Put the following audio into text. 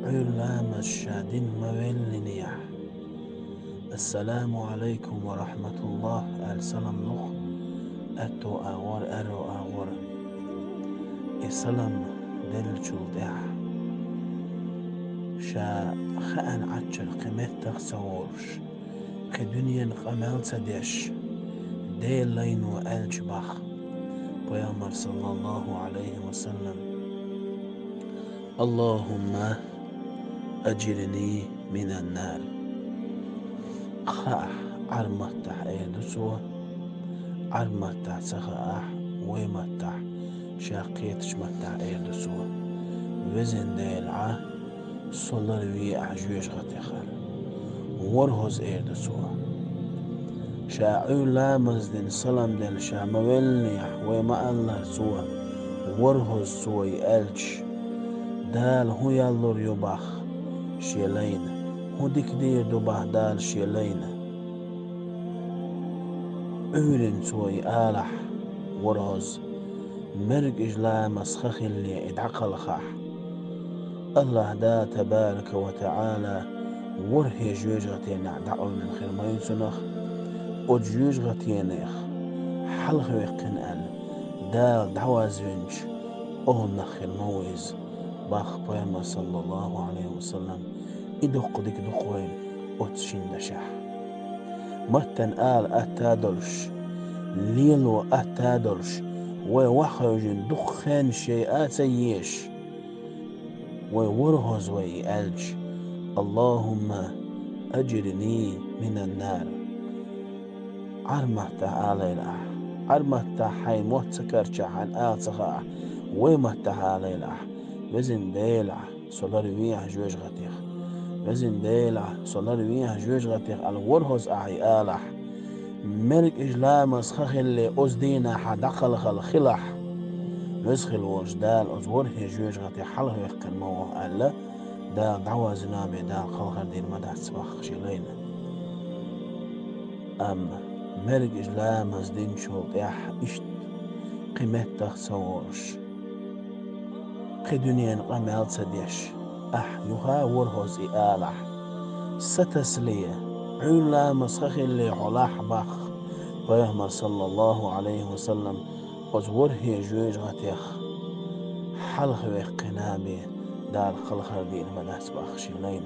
علام الشادين مولنيح. السلام عليكم ورحمة الله. السلام نخ أتو أغور أرو أغور السلام دل شلدح شا خان عتشر قيمت تخسورش كدنيا قمال تدش دي لين وألجبخ بيامر صلى الله عليه وسلم اللهم أجرني من النار. خاح عرمتح ايدسوه عرمتح سخاح ويمتح شاقيتش متح ايدسوه وزن ديلعه صلر وي أعجوش غتيخال ورهز ايدسوه شاعو لامز دين سلام دين شامويلنيح ويما الله سوه ورهز سوي ألش دال هو يالور يبخ شيلين هو ديك دير دبه دال شيلين أولن سوي آلح ورهز مرق إجلا مسخخ اللي ادعقل خح الله دا تبارك وتعالى وره جوج غتين دعو من خير ما ينسنخ وجوج غتينيخ حلخ ويقن أل دا دعوة زنج أو نخير مويز باخ بيما صلى الله عليه وسلم إدق ديك دقوين وتشين دشح متن آل أتادلش ليلو أتادلش ووخرج دخان شيئات يش وورهز ويألج اللهم أجرني من النار. عرمه تعالى له عرمه تحي موت سكرش عن آتخا ويمه تعالى له وزن ديلع صلر ويح جوج غتيخ وزن ديلع صلر ويح جوج غتيخ الورهز أعي آلح مرق إجلام سخخ اللي أزدينا حدقل خلخلح نسخل وجدال أزوره جوج غتي حلغ يقن موه ألا دا دعوة زنابي دا خلخر دين مدى سبخ شلين أم مرق إجلام أزدين شولت يح إشت قيمت تخسورش قي دنيا قمال تديش يها ورهز إآلح ستسلية علا مسخخ اللي حلاح بخ بيهمر صلى الله عليه وسلم أزوره جوج غتيخ حلخ ويقنابي دار خلخر دين مدى سبخ شلين